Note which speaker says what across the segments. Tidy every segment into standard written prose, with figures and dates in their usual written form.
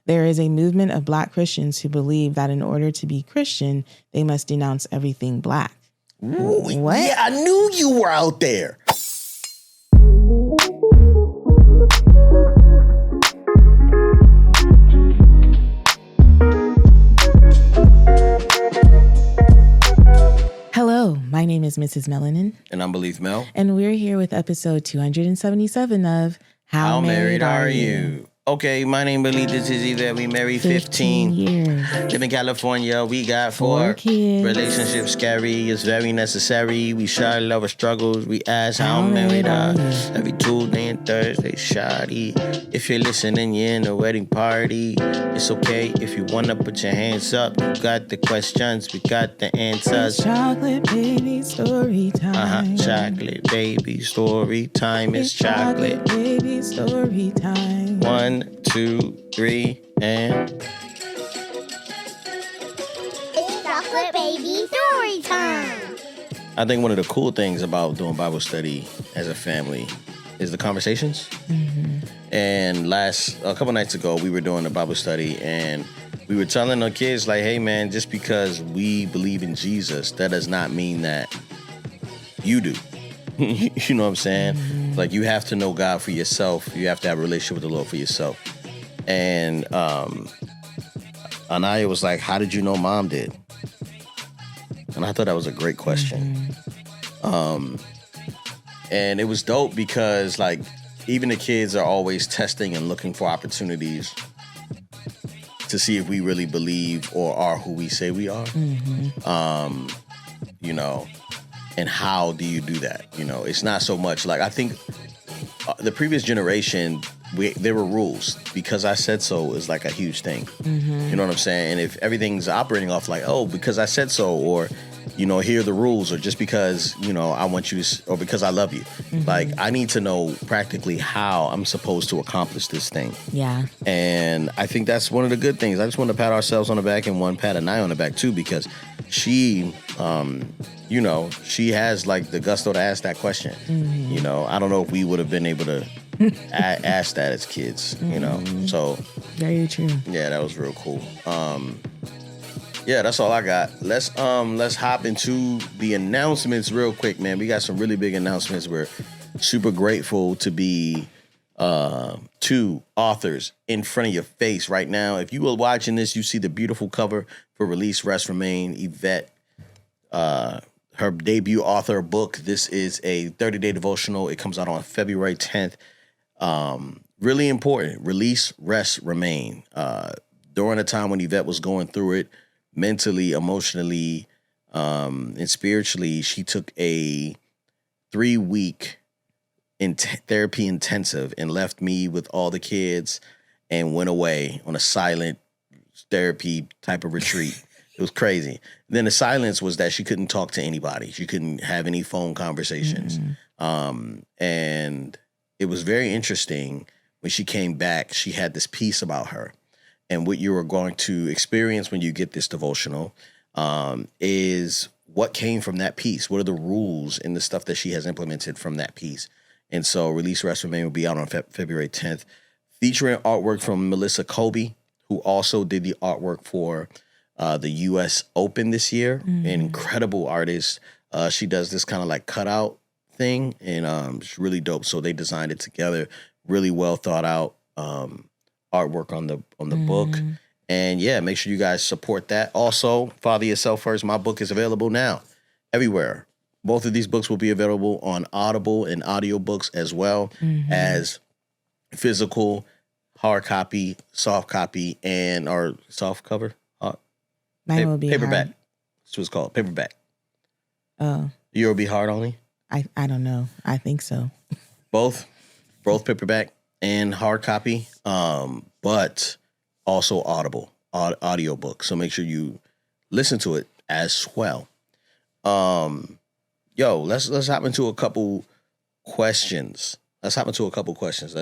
Speaker 1: There is a movement of Black Christians who believe that in order to be Christian, they must denounce everything Black. What?
Speaker 2: Yeah, I knew you were out there.
Speaker 1: Hello, my name is Mrs. Melanin.
Speaker 2: And I'm Belief Mel.
Speaker 1: And we're here with episode 277 of How Married Are You?
Speaker 2: Okay, my name is This is Yvette. We married 15
Speaker 1: years.
Speaker 2: Live in California. We got
Speaker 1: Four kids.
Speaker 2: Relationship scary. It's very necessary. We share love our struggles. We ask how married are you? Every Tuesday and Thursday, shoddy. If you're listening, you're in a wedding party. It's okay if you want to put your hands up. You got the questions. We got the answers.
Speaker 1: It's chocolate baby story time.
Speaker 2: Chocolate baby story time. It's chocolate
Speaker 1: baby story time.
Speaker 2: 1, 2, 3, and...
Speaker 3: It's chocolate baby story time.
Speaker 2: I think one of the cool things about doing Bible study as a family is the conversations. Mm-hmm. And a couple nights ago, we were doing a Bible study, and we were telling our kids, like, hey, man, just because we believe in Jesus, that does not mean that you do. You know what I'm saying? Mm-hmm. Like, you have to know God for yourself. You have to have a relationship with the Lord for yourself. And Anaya was like, how did you know Mom did? And I thought that was a great question. Mm-hmm. And it was dope because, like, even the kids are always testing and looking for opportunities to see if we really believe or are who we say we are. Mm-hmm. You know, and how do you do that? You know, it's not so much like, I think the previous generation, there were rules. Because I said so is like a huge thing. Mm-hmm. You know what I'm saying? And if everything's operating off like, oh, because I said so, or, you know, here are the rules, or just because, you know, I want you to, or because I love you. Mm-hmm. Like, I need to know practically how I'm supposed to accomplish this thing.
Speaker 1: Yeah.
Speaker 2: And I think that's one of the good things. I just want to pat ourselves on the back and pat Anaya on the back too, because she, you know, she has like the gusto to ask that question. Mm-hmm. You know, I don't know if we would have been able to ask that as kids, you know. So
Speaker 1: very true.
Speaker 2: Yeah, that was real cool. Yeah, that's all I got. Let's hop into the announcements real quick, man. We got some really big announcements. We're super grateful to be two authors in front of your face right now. If you are watching this, you see the beautiful cover for Release, Rest, Remain, Yvette, her debut author book. This is a 30-day devotional. It comes out on February 10th. Really important. Release, Rest, Remain. During a time when Yvette was going through it, mentally, emotionally, and spiritually, she took a 3-week therapy intensive and left me with all the kids and went away on a silent therapy type of retreat. It was crazy. Then the silence was that she couldn't talk to anybody. She couldn't have any phone conversations. Mm-hmm. And it was very interesting. When she came back, she had this peace about her. And what you are going to experience when you get this devotional is what came from that piece. What are the rules and the stuff that she has implemented from that piece? And so Release, Rest, Remain will be out on February 10th, featuring artwork from Melissa Colby, who also did the artwork for the U.S. Open this year. Mm-hmm. An incredible artist. She does this kind of like cutout thing, and it's really dope. So they designed it together. Really well thought out. Artwork on the book. And yeah, make sure you guys support that. Also, Father Yourself First, my book is available now everywhere. Both of these books will be available on Audible and audiobooks as well as physical, hard copy, soft copy, and or soft cover.
Speaker 1: Mine will be
Speaker 2: paperback.
Speaker 1: hard.
Speaker 2: That's what it's called, paperback.
Speaker 1: Oh.
Speaker 2: Yours will be hard only?
Speaker 1: I don't know. I think so.
Speaker 2: Both paperback and hard copy, but also Audible, audiobook. So make sure you listen to it as well. Let's hop into a couple questions. Let's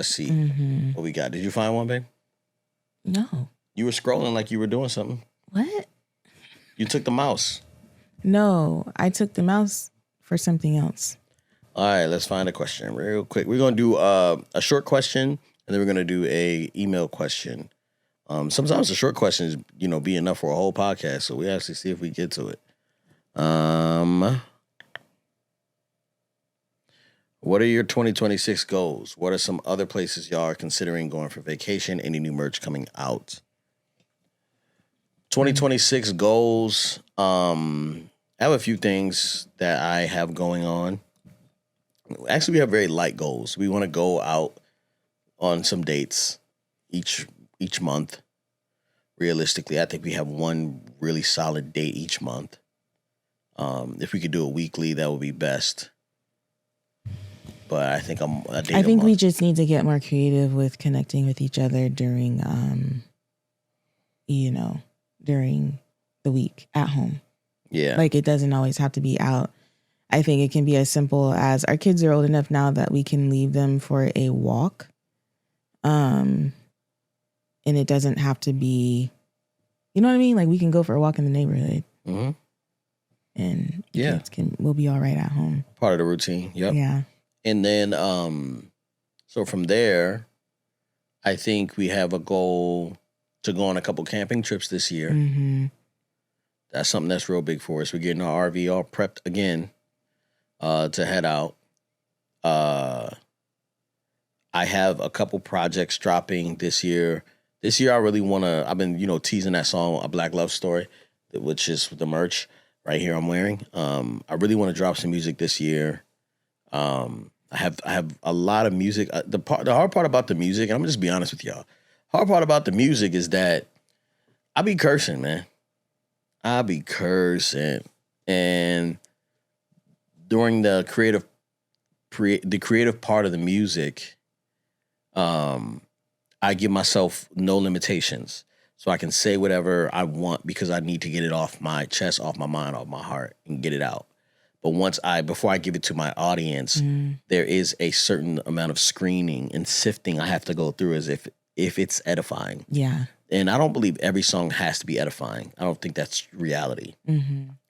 Speaker 2: see what we got. Did you find one, babe?
Speaker 1: No.
Speaker 2: You were scrolling like you were doing something.
Speaker 1: What?
Speaker 2: You took the mouse.
Speaker 1: No, I took the mouse for something else.
Speaker 2: All right, let's find a question real quick. We're going to do a short question, and then we're going to do a email question. Sometimes the short questions, be enough for a whole podcast. So we actually see if we get to it. What are your 2026 goals? What are some other places y'all are considering going for vacation? Any new merch coming out? 2026 goals. I have a few things that I have going on. Actually, we have very light goals. We want to go out on some dates each month. Realistically, I think we have one really solid date each month. If we could do it weekly, that would be best. But I think
Speaker 1: I think we just need to get more creative with connecting with each other during during the week at home.
Speaker 2: Yeah.
Speaker 1: Like, it doesn't always have to be out. I think it can be as simple as our kids are old enough now that we can leave them for a walk. And it doesn't have to be, you know what I mean? Like, we can go for a walk in the neighborhood.
Speaker 2: Mm-hmm.
Speaker 1: And we'll be all right at home.
Speaker 2: Part of the routine. Yep.
Speaker 1: Yeah.
Speaker 2: And then, so from there, I think we have a goal to go on a couple camping trips this year.
Speaker 1: Mm-hmm.
Speaker 2: That's something that's real big for us. We're getting our RV all prepped again to head out. I have a couple projects dropping this year. This year, I really want to, I've been, teasing that song, A Black Love Story, which is the merch right here I'm wearing. I really want to drop some music this year. I have a lot of music. The hard part about the music, and I'm gonna just be honest with y'all. Hard part about the music is that I be cursing, man. I be cursing, and during the creative part of the music, I give myself no limitations, so I can say whatever I want because I need to get it off my chest, off my mind, off my heart, and get it out. But before I give it to my audience, there is a certain amount of screening and sifting I have to go through as if it's edifying.
Speaker 1: Yeah.
Speaker 2: And I don't believe every song has to be edifying. I don't think that's reality.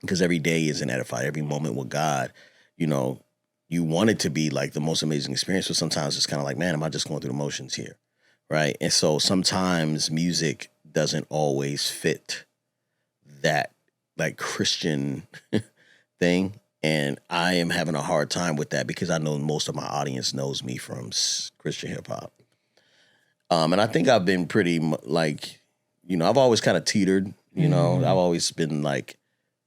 Speaker 2: Because every day isn't edifying. Every moment with God, you want it to be like the most amazing experience, but sometimes it's kind of like, man, am I just going through the motions here? Right? And so sometimes music doesn't always fit that like Christian thing. And I am having a hard time with that because I know most of my audience knows me from Christian hip hop. And I think I've been pretty like, I've always kind of teetered, I've always been like,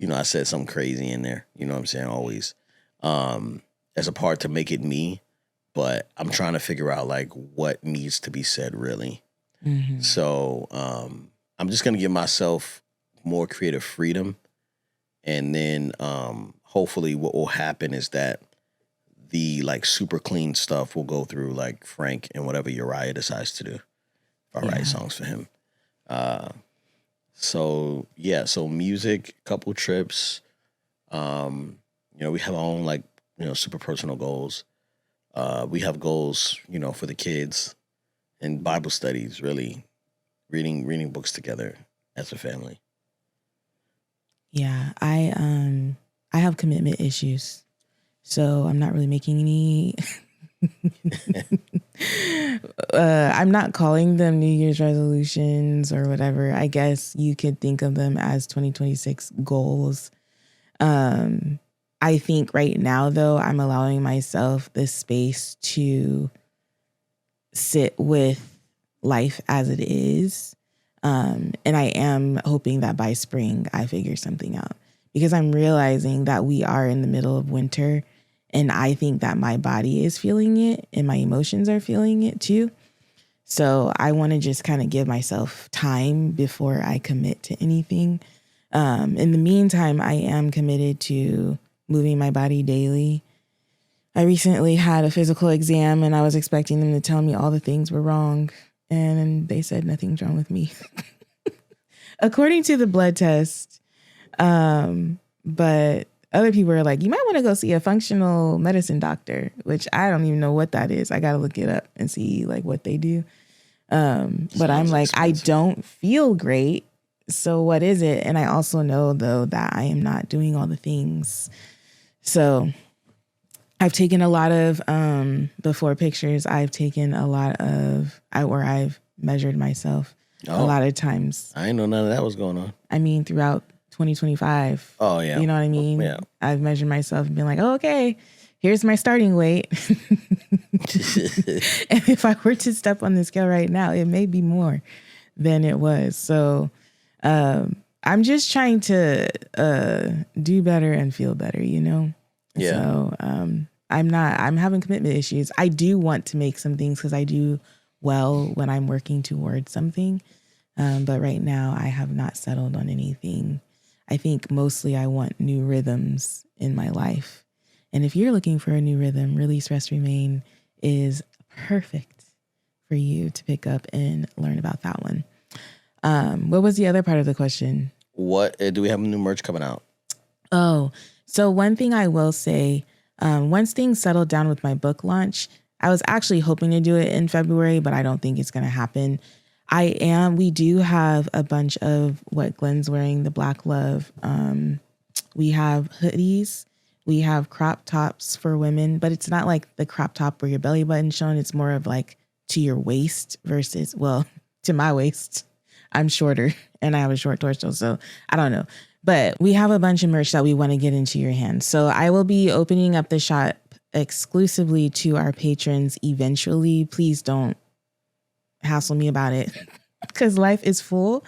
Speaker 2: I said something crazy in there, you know what I'm saying? Always, as a part to make it me, but I'm trying to figure out like what needs to be said really. So, I'm just going to give myself more creative freedom. And then, hopefully what will happen is that the like super clean stuff will go through like Frank and whatever Uriah decides to do. If I write songs for him. So music, couple trips. We have our own like, super personal goals. We have goals, for the kids and Bible studies, really reading books together as a family.
Speaker 1: Yeah, I have commitment issues, so I'm not really making any. I'm not calling them New Year's resolutions or whatever. I guess you could think of them as 2026 goals. I think right now, though, I'm allowing myself the space to sit with life as it is. And I am hoping that by spring I figure something out, because I'm realizing that we are in the middle of winter, and I think that my body is feeling it and my emotions are feeling it too. So I want to just kind of give myself time before I commit to anything. In the meantime, I am committed to moving my body daily. I recently had a physical exam and I was expecting them to tell me all the things were wrong. And they said nothing's wrong with me, according to the blood test. But other people are like, you might want to go see a functional medicine doctor, which I don't even know what that is. I got to look it up and see like what they do. But I'm like, expensive. I don't feel great. So what is it? And I also know, though, that I am not doing all the things. So I've taken a lot of before pictures. I've taken a lot of where I've measured myself. a lot of times.
Speaker 2: I didn't know none of that was going on.
Speaker 1: I mean, throughout 2025.
Speaker 2: Oh, yeah.
Speaker 1: You know what I mean?
Speaker 2: Yeah.
Speaker 1: I've measured myself and been like, oh, okay, here's my starting weight. And if I were to step on the scale right now, it may be more than it was. So I'm just trying to do better and feel better, you know?
Speaker 2: Yeah.
Speaker 1: So I'm having commitment issues. I do want to make some things because I do well when I'm working towards something. But right now I have not settled on anything. I think mostly I want new rhythms in my life. And if you're looking for a new rhythm, Release, Rest, Remain is perfect for you to pick up and learn about that one. What was the other part of the question?
Speaker 2: What do we have new merch coming out?
Speaker 1: Oh, so one thing I will say, once things settle down with my book launch, I was actually hoping to do it in February, but I don't think it's going to happen. We do have a bunch of what Glenn's wearing, the Black Love. We have hoodies. We have crop tops for women, but it's not like the crop top where your belly button's shown. It's more of like to your waist versus, well, to my waist. I'm shorter and I have a short torso, so I don't know. But we have a bunch of merch that we want to get into your hands. So I will be opening up the shop exclusively to our patrons eventually. Please don't hassle me about it because life is full.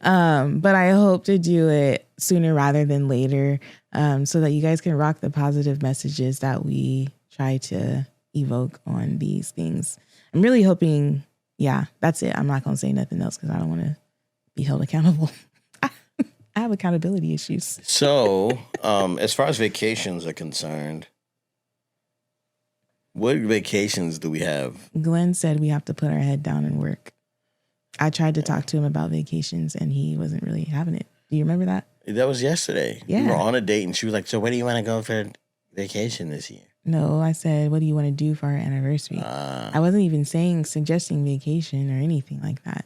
Speaker 1: But I hope to do it sooner rather than later, so that you guys can rock the positive messages that we try to evoke on these things. I'm really hoping, yeah, that's it. I'm not going to say nothing else because I don't want to be held accountable. I have accountability issues.
Speaker 2: So, as far as vacations are concerned, what vacations do we have?
Speaker 1: Glenn said we have to put our head down and work. I tried to talk to him about vacations and he wasn't really having it. Do you remember that?
Speaker 2: That was yesterday.
Speaker 1: Yeah.
Speaker 2: We were on a date and she was like, so where do you want to go for vacation this year?
Speaker 1: No, I said, what do you want to do for our anniversary? I wasn't even suggesting vacation or anything like that.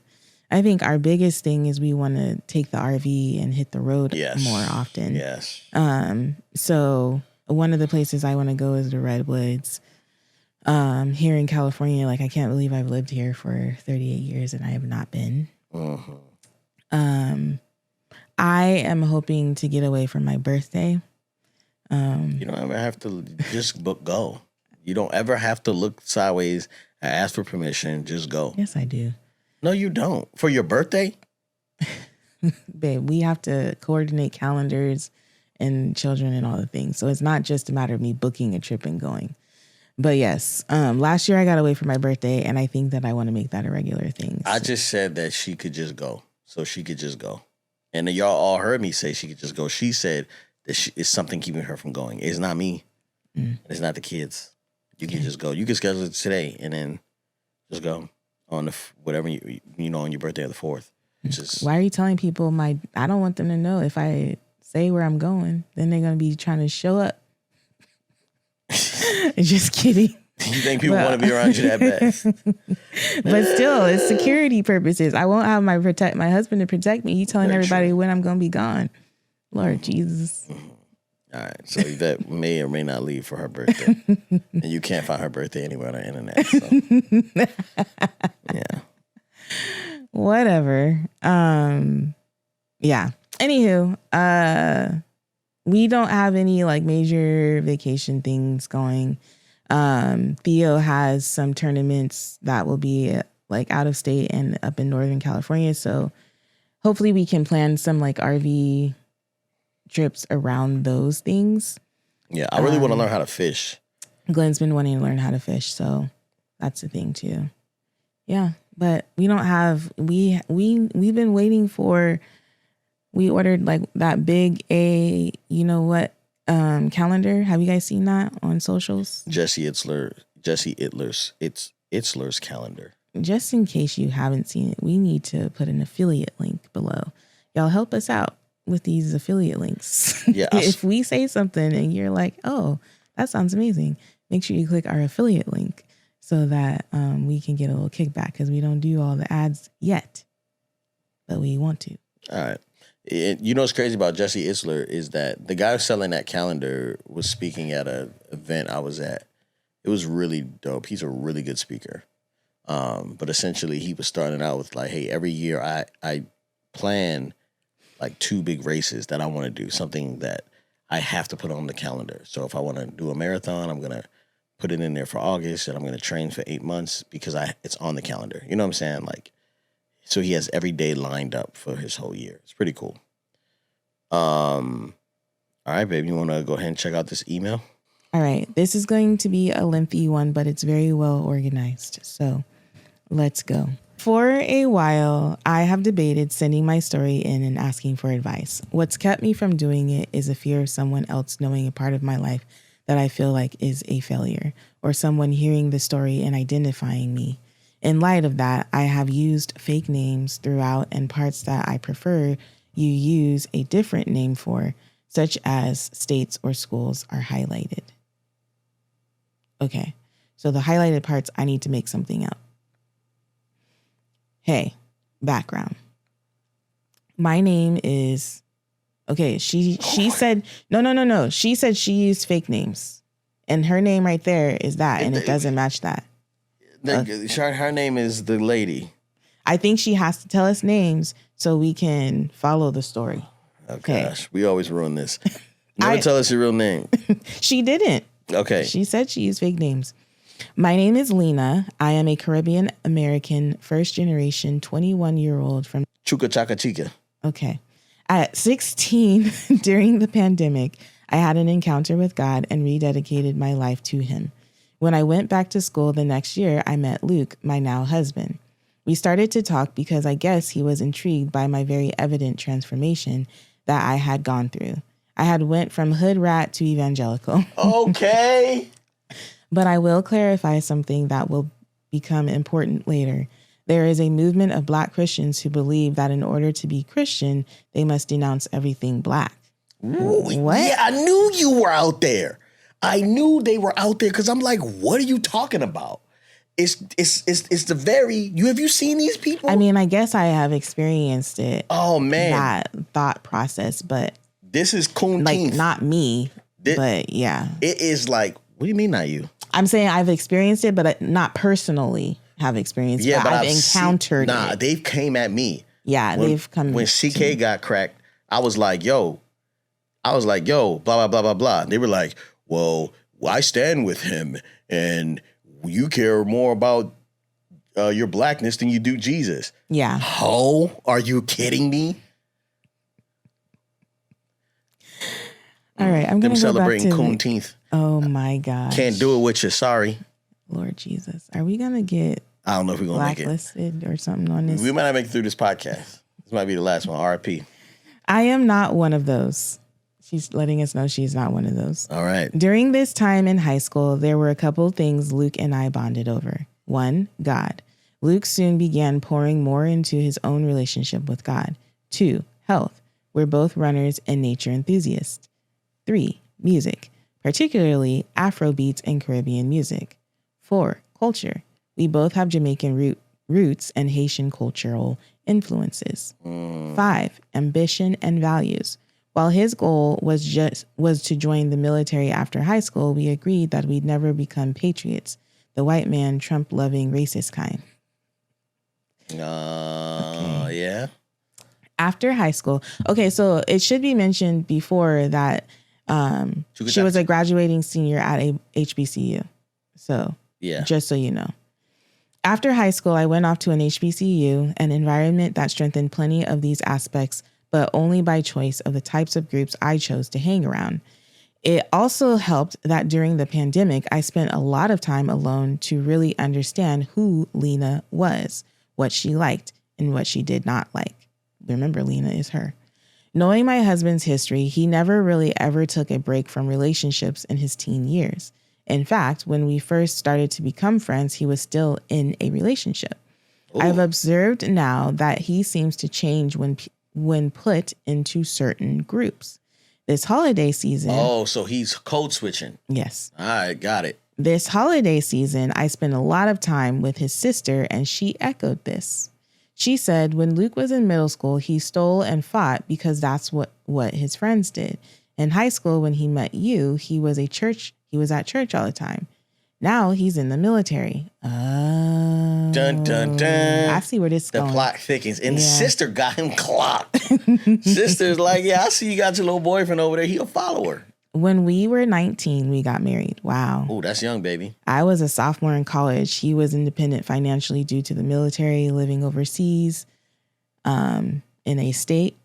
Speaker 1: I think our biggest thing is we want to take the RV and hit the road more often.
Speaker 2: Yes.
Speaker 1: So one of the places I want to go is the Redwoods. Here in California, like I can't believe I've lived here for 38 years and I have not been.
Speaker 2: Mm-hmm.
Speaker 1: I am hoping to get away for my birthday.
Speaker 2: You don't ever have to just go. You don't ever have to look sideways and ask for permission. Just go.
Speaker 1: Yes, I do.
Speaker 2: No, you don't. For your birthday?
Speaker 1: Babe, we have to coordinate calendars and children and all the things. So it's not just a matter of me booking a trip and going. But yes, last year I got away for my birthday, and I think that I want to make that a regular thing.
Speaker 2: I just said that she could just go. So she could just go. And then y'all all heard me say she could just go. She said that it's something keeping her from going. It's not me. It's not the kids. You can just go. You can schedule it today and then just go on the whatever you know on your birthday on the 4th.
Speaker 1: Why are you telling people I don't want them to know if I say where I'm going, then they're gonna be trying to show up. Just kidding.
Speaker 2: You think people want to be around you that bad?
Speaker 1: But still, it's security purposes. I won't have my husband to protect me. You telling everybody when I'm gonna be gone. Lord Jesus.
Speaker 2: All right. So Yvette may or may not leave for her birthday. And you can't find her birthday anywhere on the internet. So. Yeah.
Speaker 1: Whatever. Yeah. Anywho, we don't have any like major vacation things going. Theo has some tournaments that will be like out of state and up in Northern California. So hopefully we can plan some like RV trips around those things.
Speaker 2: Yeah, I really want to learn how to fish.
Speaker 1: Glenn's been wanting to learn how to fish, so that's the thing too. Yeah, but we don't have we've been waiting for. We ordered like that big calendar. Have you guys seen that on socials?
Speaker 2: Jesse Itzler's calendar.
Speaker 1: Just in case you haven't seen it, we need to put an affiliate link below. Y'all help us out with these affiliate links. Yeah. If we say something and you're like, oh, that sounds amazing, make sure you click our affiliate link so that we can get a little kickback because we don't do all the ads yet, but we want to.
Speaker 2: All right. You know what's crazy about Jesse Itzler is that the guy selling that calendar was speaking at an event I was at. It was really dope. He's a really good speaker. But essentially he was starting out with like, hey, every year I plan like 2 big races that I want to do, something that I have to put on the calendar. So if I want to do a marathon, I'm going to put it in there for August, and I'm going to train for 8 months because it's on the calendar. You know what I'm saying? Like, so he has every day lined up for his whole year. It's pretty cool. All right, baby, you want to go ahead and check out this email?
Speaker 1: All right. This is going to be a lengthy one, but it's very well organized. So let's go. For a while, I have debated sending my story in and asking for advice. What's kept me from doing it is a fear of someone else knowing a part of my life that I feel like is a failure, or someone hearing the story and identifying me. In light of that, I have used fake names throughout, and parts that I prefer you use a different name for, such as states or schools, are highlighted. Okay, so the highlighted parts, I need to make something up. Hey, background. My name is, okay, she said, no. She said she used fake names. And her name right there is that, and it doesn't match that.
Speaker 2: Her name is the lady.
Speaker 1: I think she has to tell us names so we can follow the story.
Speaker 2: Oh, gosh, we always ruin this. Never tell us your real name.
Speaker 1: She didn't.
Speaker 2: Okay.
Speaker 1: She said she used fake names. My name is Lena. I am a Caribbean American, first generation, 21-year-old from
Speaker 2: Chuka Chaka Chica.
Speaker 1: Okay. At 16, during the pandemic, I had an encounter with God and rededicated my life to him. When I went back to school the next year, I met Luke, my now husband. We started to talk because I guess he was intrigued by my very evident transformation that I had gone through. I had went from hood rat to evangelical.
Speaker 2: Okay.
Speaker 1: But I will clarify something that will become important later. There is a movement of Black Christians who believe that in order to be Christian, they must denounce everything Black.
Speaker 2: Ooh, what? Yeah, I knew you were out there. I knew they were out there because I'm like, what are you talking about? It's the very, have you seen these people?
Speaker 1: I mean, I guess I have experienced it.
Speaker 2: Oh, man.
Speaker 1: That thought process, but.
Speaker 2: This is Coon
Speaker 1: Like, not me, but yeah.
Speaker 2: It is like, what do you mean not you?
Speaker 1: I'm saying I've experienced it, but not personally have experienced it. Yeah, but I've encountered it.
Speaker 2: They came at me.
Speaker 1: Yeah, they've come.
Speaker 2: When CK got cracked, I was like, yo, blah, blah, blah, blah, blah. They were like, well, I stand with him, and you care more about your Blackness than you do Jesus.
Speaker 1: Yeah.
Speaker 2: Oh, are you kidding me?
Speaker 1: All right, I'm going to go
Speaker 2: celebrating
Speaker 1: back to
Speaker 2: Juneteenth.
Speaker 1: Oh my gosh.
Speaker 2: Can't do it with you. Sorry.
Speaker 1: Lord Jesus. Are we going to get
Speaker 2: I don't know if we're going to make it.
Speaker 1: Blacklisted or something on this?
Speaker 2: We might not make it through this podcast. This might be the last one. RIP.
Speaker 1: I am not one of those. She's letting us know she's not one of those.
Speaker 2: All right.
Speaker 1: During this time in high school, there were a couple of things Luke and I bonded over. 1, God. Luke soon began pouring more into his own relationship with God. 2, health. We're both runners and nature enthusiasts. 3, music, particularly Afrobeats and Caribbean music. 4, culture. We both have Jamaican roots and Haitian cultural influences. 5, ambition and values. While his goal was to join the military after high school, we agreed that we'd never become patriots, the white man, Trump-loving, racist kind.
Speaker 2: Okay. Yeah.
Speaker 1: After high school. Okay, so it should be mentioned before that she was a graduating senior at a HBCU. So, yeah, just so you know. After high school, I went off to an HBCU, an environment that strengthened plenty of these aspects, but only by choice of the types of groups I chose to hang around. It also helped that during the pandemic, I spent a lot of time alone to really understand who Lena was, what she liked, and what she did not like. Remember, Lena is her. Knowing my husband's history, he never really ever took a break from relationships in his teen years. In fact, when we first started to become friends, he was still in a relationship. Ooh. I've observed now that he seems to change when put into certain groups. This holiday season...
Speaker 2: Oh, so he's code switching.
Speaker 1: Yes.
Speaker 2: All right, got it.
Speaker 1: This holiday season, I spent a lot of time with his sister, and she echoed this. She said when Luke was in middle school, he stole and fought because that's what his friends did. In high school, when he met you, he was at church all the time. Now he's in the military. Oh.
Speaker 2: Dun, dun, dun.
Speaker 1: I see where this is
Speaker 2: The
Speaker 1: going.
Speaker 2: plot thickens. And sister got him clocked. Sister's like, yeah, I see you got your little boyfriend over there. He a follower.
Speaker 1: When we were 19, we got married. Wow.
Speaker 2: Oh, that's young, baby.
Speaker 1: I was a sophomore in college. He was independent financially due to the military, living overseas in a state,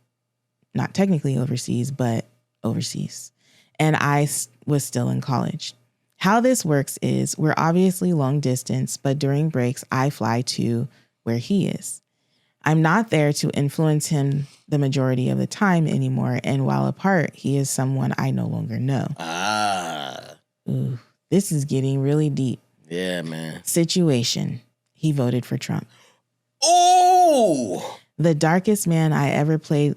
Speaker 1: not technically overseas, but overseas. And I was still in college. How this works is we're obviously long distance, but during breaks, I fly to where he is. I'm not there to influence him the majority of the time anymore. And while apart, he is someone I no longer know. Ooh, this is getting really deep.
Speaker 2: Yeah, man.
Speaker 1: Situation. He voted for Trump.
Speaker 2: Oh!
Speaker 1: The darkest man I ever played,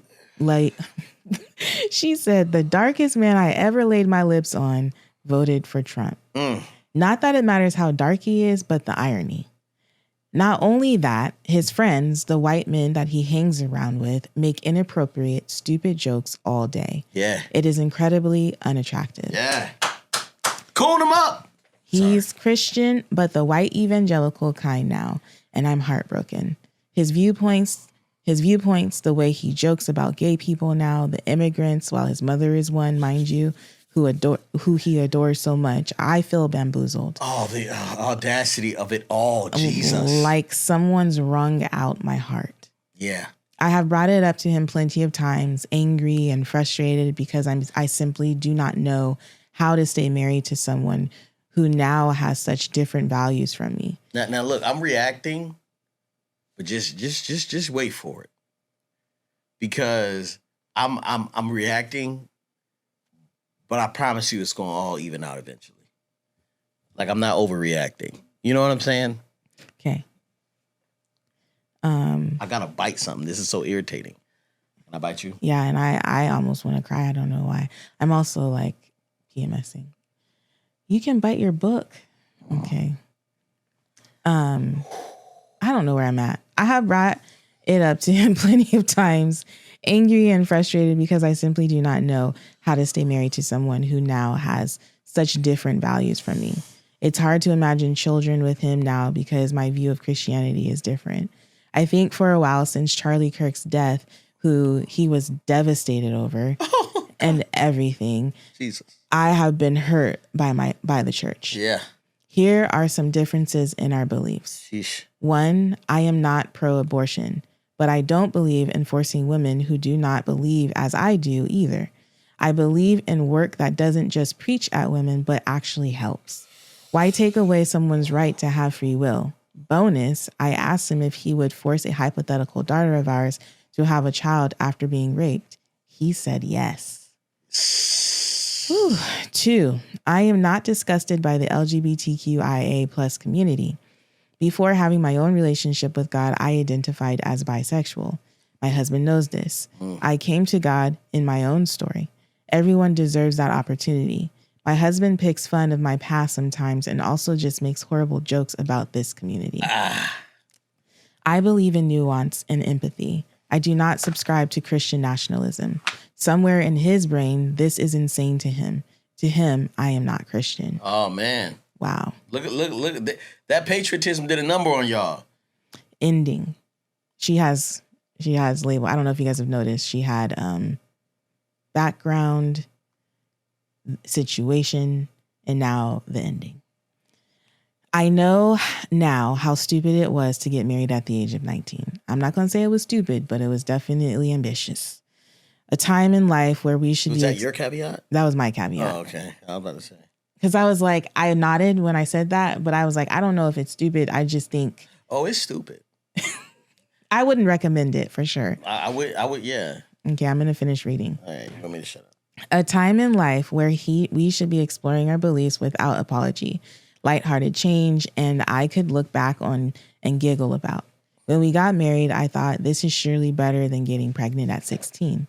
Speaker 1: she said, the darkest man I ever laid my lips on voted for Trump. Not that it matters how dark he is, but the irony. Not only that, his friends, the white men that he hangs around with, make inappropriate, stupid jokes all day.
Speaker 2: Yeah.
Speaker 1: It is incredibly unattractive.
Speaker 2: Yeah. Coon him up.
Speaker 1: He's Christian, but the white evangelical kind now, and I'm heartbroken. His viewpoints, the way he jokes about gay people now, the immigrants, while his mother is one, mind you, who he adores so much. I feel bamboozled.
Speaker 2: Oh, the audacity of it all, Jesus.
Speaker 1: Like someone's wrung out my heart.
Speaker 2: Yeah.
Speaker 1: I have brought it up to him plenty of times, angry and frustrated because I simply do not know how to stay married to someone who now has such different values from me.
Speaker 2: Now look, I'm reacting, but just wait for it. Because I'm reacting, but I promise you it's going to all even out eventually. Like, I'm not overreacting. You know what I'm saying?
Speaker 1: Okay.
Speaker 2: I got to bite something. This is so irritating. Can I bite you?
Speaker 1: Yeah, and I almost want to cry. I don't know why. I'm also like PMSing. You can bite your book. Okay. I don't know where I'm at. I have brought it up to him plenty of times, angry and frustrated because I simply do not know how to stay married to someone who now has such different values from me. It's hard to imagine children with him now because my view of Christianity is different. I think for a while since Charlie Kirk's death, who he was devastated over and everything,
Speaker 2: Jesus,
Speaker 1: I have been hurt by the church.
Speaker 2: Yeah.
Speaker 1: Here are some differences in our beliefs.
Speaker 2: Sheesh.
Speaker 1: 1, I am not pro-abortion, but I don't believe in forcing women who do not believe as I do either. I believe in work that doesn't just preach at women, but actually helps. Why take away someone's right to have free will? Bonus, I asked him if he would force a hypothetical daughter of ours to have a child after being raped. He said yes. 2, I am not disgusted by the LGBTQIA plus community. Before having my own relationship with God, I identified as bisexual. My husband knows this. I came to God in my own story. Everyone deserves that opportunity. My husband picks fun of my past sometimes and also just makes horrible jokes about this community. I believe in nuance and empathy. I do not subscribe to Christian nationalism. Somewhere in his brain, this is insane to him. To him, I am not Christian.
Speaker 2: Oh, man.
Speaker 1: Wow.
Speaker 2: Look at that patriotism did a number on y'all.
Speaker 1: Ending. She has label. I don't know if you guys have noticed. She had background, situation, and now the ending. I know now how stupid it was to get married at the age of 19. I'm not going to say it was stupid, but it was definitely ambitious. A time in life where we should
Speaker 2: Was that your caveat?
Speaker 1: That was my caveat.
Speaker 2: Oh, okay. I was about to say.
Speaker 1: Because I was like, I nodded when I said that, but I was like, I don't know if it's stupid. I just think.
Speaker 2: Oh, it's stupid.
Speaker 1: I wouldn't recommend it for sure.
Speaker 2: I would, yeah.
Speaker 1: Okay, I'm going to finish reading.
Speaker 2: All right, you want me to shut up?
Speaker 1: A time in life where we should be exploring our beliefs without apology, lighthearted change, and I could look back on and giggle about. When we got married, I thought this is surely better than getting pregnant at 16.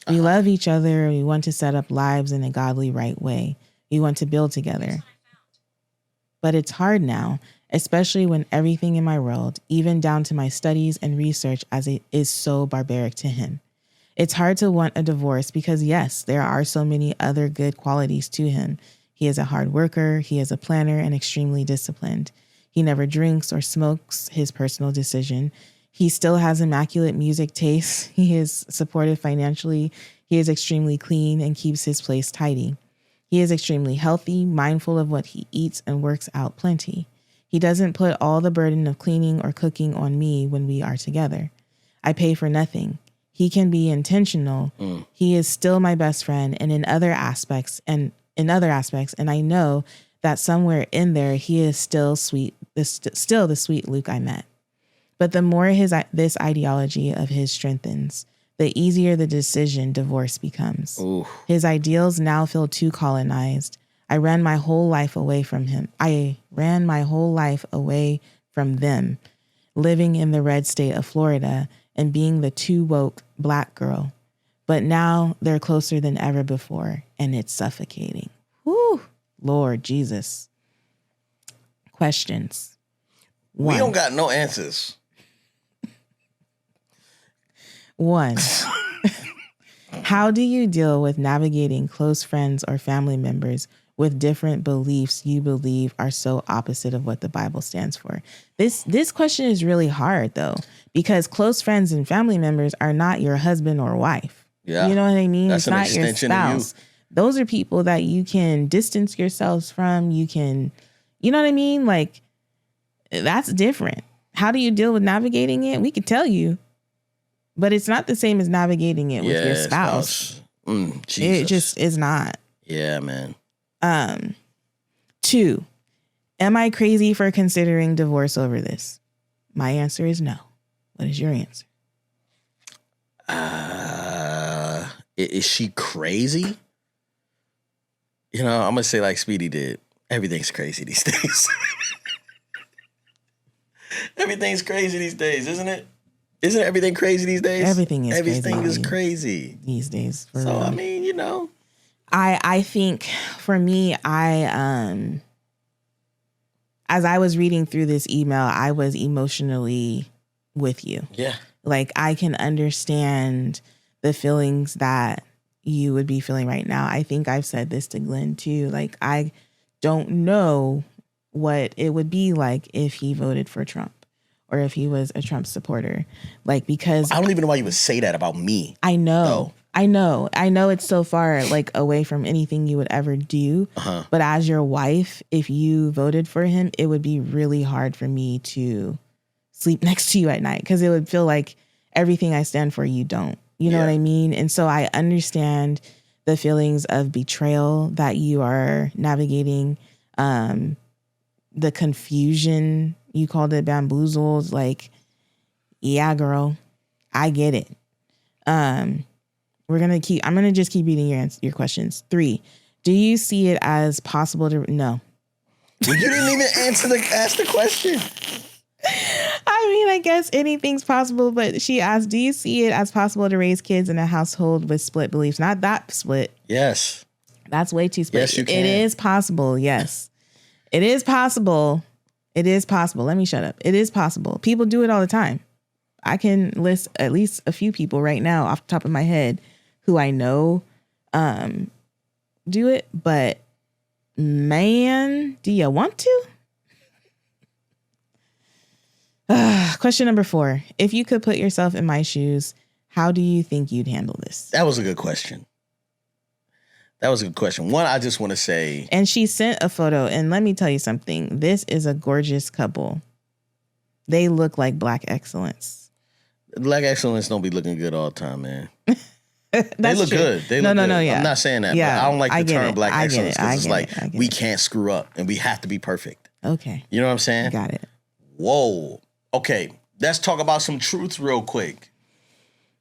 Speaker 1: We love each other. We want to set up lives in a godly right way. We want to build together. But it's hard now, especially when everything in my world, even down to my studies and research, as it is so barbaric to him. It's hard to want a divorce because, yes, there are so many other good qualities to him. He is a hard worker. He is a planner and extremely disciplined. He never drinks or smokes, his personal decision. He still has immaculate music taste. He is supportive financially. He is extremely clean and keeps his place tidy. He is extremely healthy, mindful of what he eats, and works out plenty. He doesn't put all the burden of cleaning or cooking on me when we are together. I pay for nothing. He can be intentional. He is still my best friend, and in other aspects, and I know that somewhere in there he is still the sweet Luke I met. But the more this ideology of his strengthens, the easier the decision divorce becomes. Ooh. His ideals now feel too colonized. I ran my whole life away from him. I ran my whole life away from them, living in the red state of Florida and being the too woke Black girl. But now they're closer than ever before, and it's suffocating. Whew, Lord Jesus. Questions.
Speaker 2: We don't got no answers.
Speaker 1: 1. How do you deal with navigating close friends or family members with different beliefs you believe are so opposite of what the Bible stands for? This question is really hard, though, because close friends and family members are not your husband or wife.
Speaker 2: Yeah.
Speaker 1: You know what I mean?
Speaker 2: That's
Speaker 1: it's not your
Speaker 2: extension
Speaker 1: spouse.
Speaker 2: of you.
Speaker 1: Those are people that you can distance yourselves from. You know what I mean? Like, that's different. How do you deal with navigating it? We could tell you, but it's not the same as navigating it with your spouse.
Speaker 2: Jesus.
Speaker 1: It just is not.
Speaker 2: Yeah, man.
Speaker 1: 2, am I crazy for considering divorce over this? My answer is no. What is your answer?
Speaker 2: Is she crazy? You know, I'm going to say like Speedy did. Everything's crazy these days. Everything's crazy these days, isn't it? Isn't everything crazy these days?
Speaker 1: Everything is
Speaker 2: crazy
Speaker 1: these days.
Speaker 2: So, real. I mean, you know.
Speaker 1: I think for me, as I was reading through this email, I was emotionally with you.
Speaker 2: Yeah.
Speaker 1: Like, I can understand the feelings that you would be feeling right now. I think I've said this to Glenn too. Like, I don't know what it would be like if he voted for Trump or if he was a Trump supporter. Like, because
Speaker 2: I don't even know why you would say that about me.
Speaker 1: I know. I know it's so far like away from anything you would ever do. Uh-huh. But as your wife, if you voted for him, it would be really hard for me to sleep next to you at night because it would feel like everything I stand for, you don't. You know what I mean? And so I understand the feelings of betrayal that you are navigating, the confusion, you called it bamboozled. Like, yeah, girl, I get it. I'm going to just keep reading your questions. 3, do you see it as possible to, no.
Speaker 2: You didn't even ask the question.
Speaker 1: I mean, I guess anything's possible, but she asked, do you see it as possible to raise kids in a household with split beliefs? Not that split.
Speaker 2: Yes.
Speaker 1: That's way too split.
Speaker 2: Yes, you can.
Speaker 1: It is possible. Yes. It is possible. It is possible. Let me shut up. It is possible. People do it all the time. I can list at least a few people right now off the top of my head who I know do it, but man, do you want to? Question number 4. If you could put yourself in my shoes, how do you think you'd handle this?
Speaker 2: That was a good question. One, I just want to say.
Speaker 1: And she sent a photo, and let me tell you something. This is a gorgeous couple. They look like Black excellence.
Speaker 2: Black excellence don't be looking good all the time, man.
Speaker 1: They
Speaker 2: look
Speaker 1: true.
Speaker 2: good. They look good. Yeah. I'm not saying that,
Speaker 1: yeah,
Speaker 2: but I don't like the term Black
Speaker 1: I
Speaker 2: excellence because it's like we
Speaker 1: it.
Speaker 2: can't screw up and we have to be perfect.
Speaker 1: Okay.
Speaker 2: You know what I'm saying?
Speaker 1: Got it.
Speaker 2: Whoa. Okay. Let's talk about some truths real quick.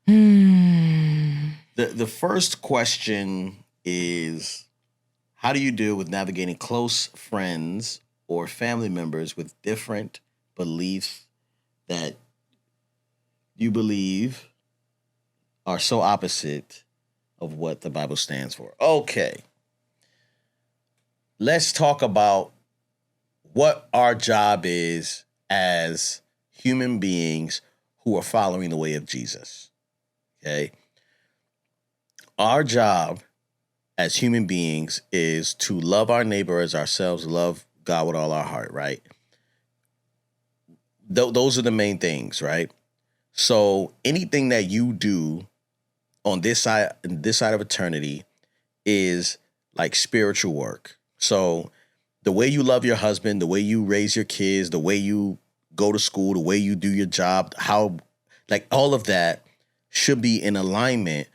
Speaker 2: The first question is, how do you deal with navigating close friends or family members with different beliefs that you believe are so opposite of what the Bible stands for? Okay. Let's talk about what our job is as human beings who are following the way of Jesus. Okay? Our job as human beings is to love our neighbor as ourselves, love God with all our heart, right? Those are the main things, right? So anything that you do on this side of eternity is like spiritual work. So the way you love your husband, the way you raise your kids, the way you go to school, the way you do your job, how, like, all of that should be in alignment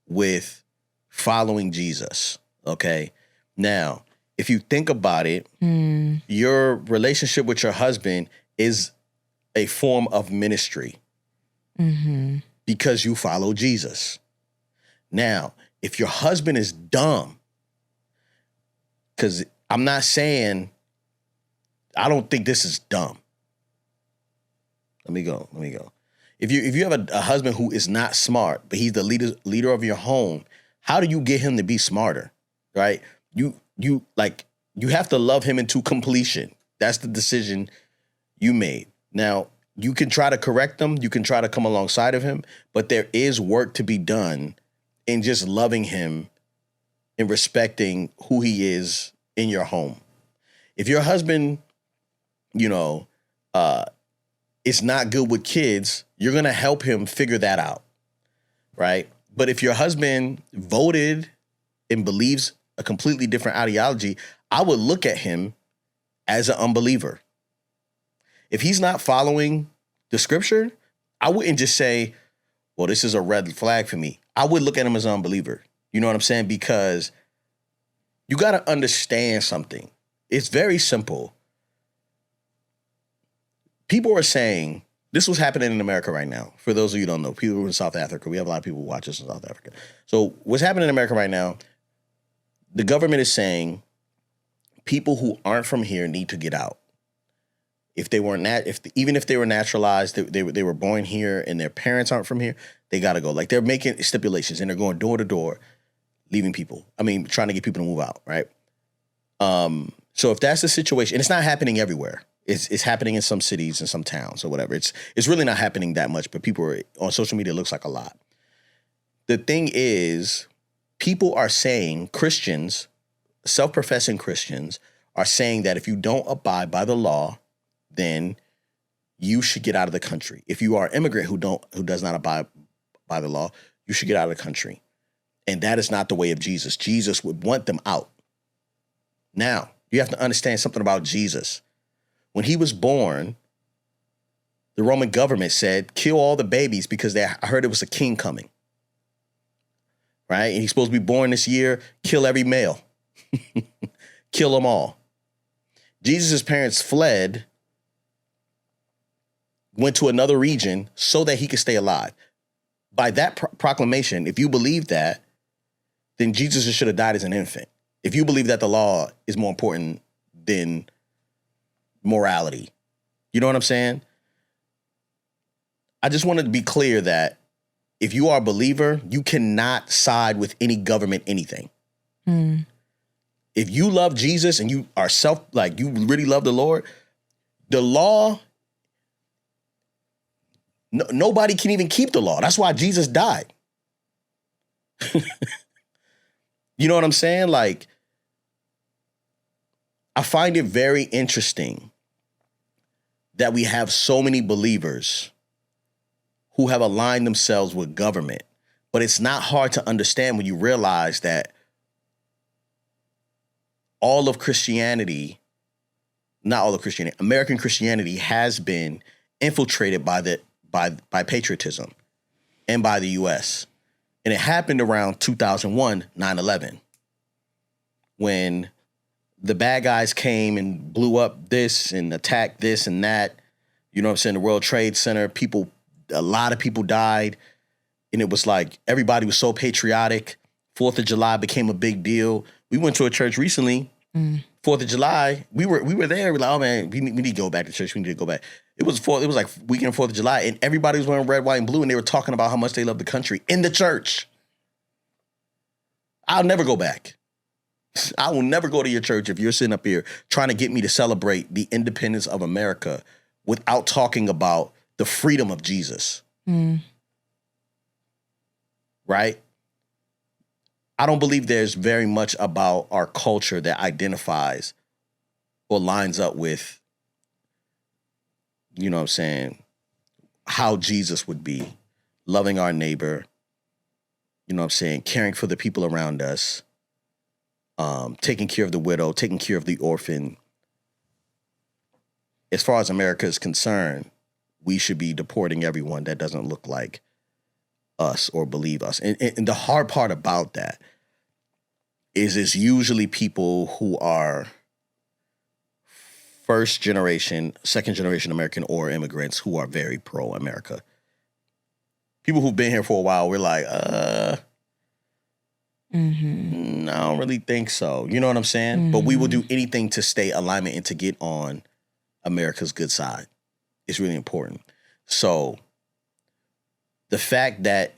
Speaker 2: with following Jesus. Okay. Now, if you think about it, your relationship with your husband is a form of ministry because you follow Jesus. Now, if your husband is dumb, because I'm not saying, I don't think this is dumb. Let me go. If you have a husband who is not smart, but he's the leader of your home, how do you get him to be smarter? Right? You have to love him into completion. That's the decision you made. Now, you can try to correct him, you can try to come alongside of him, but there is work to be done in just loving him and respecting who he is in your home. If your husband, is not good with kids, you're going to help him figure that out, right? But if your husband voted and believes a completely different ideology, I would look at him as an unbeliever. If he's not following the scripture, I wouldn't just say, well, this is a red flag for me. I would look at him as an unbeliever. You know what I'm saying? Because you got to understand something. It's very simple. People are saying, this was happening in America right now. For those of you who don't know, people in South Africa, we have a lot of people who watch us in South Africa. So what's happening in America right now, the government is saying people who aren't from here need to get out. If they weren't even if they were naturalized, they were born here and their parents aren't from here, they got to go. Like, they're making stipulations and they're going door to door, leaving people. Trying to get people to move out, right? So if that's the situation, and it's not happening everywhere. It's happening in some cities and some towns or whatever. It's really not happening that much, but people are on social media. It looks like a lot. The thing is, people are saying, Christians, self-professing Christians, are saying that if you don't abide by the law, then you should get out of the country. If you are an immigrant who does not abide by the law, you should get out of the country. And that is not the way of Jesus. Jesus would want them out. Now, you have to understand something about Jesus. When he was born, the Roman government said, kill all the babies because I heard it was a king coming. Right? And he's supposed to be born this year. Kill every male. Kill them all. Jesus' parents fled, went to another region so that he could stay alive. By that proclamation, if you believe that, then Jesus should have died as an infant. If you believe that the law is more important than morality. You know what I'm saying? I just wanted to be clear that if you are a believer, you cannot side with any government, anything. If you love Jesus and you are you really love the Lord, the law, nobody can even keep the law. That's why Jesus died. You know what I'm saying? Like, I find it very interesting that we have so many believers who have aligned themselves with government. But it's not hard to understand when you realize that American Christianity has been infiltrated by patriotism and by the US. And it happened around 2001, 9/11, when the bad guys came and blew up this and attacked this and that. You know what I'm saying? The World Trade Center, a lot of people died. And it was like, everybody was so patriotic. 4th of July became a big deal. We went to a church recently, 4th of July. We were there. We're like, oh man, we need to go back to church. We need to go back. It was like weekend of 4th of July, and everybody was wearing red, white, and blue, and they were talking about how much they love the country in the church. I'll never go back. I will never go to your church if you're sitting up here trying to get me to celebrate the independence of America without talking about the freedom of Jesus. Right? I don't believe there's very much about our culture that identifies or lines up with, you know what I'm saying, how Jesus would be, loving our neighbor, you know what I'm saying, caring for the people around us, taking care of the widow, taking care of the orphan. As far as America is concerned, we should be deporting everyone that doesn't look like us or believe us. And the hard part about that is it's usually people who are first generation, second generation American or immigrants who are very pro-America. People who've been here for a while, we're like, no, I don't really think so. You know what I'm saying? But we will do anything to stay alignment and to get on America's good side. It's really important. So the fact that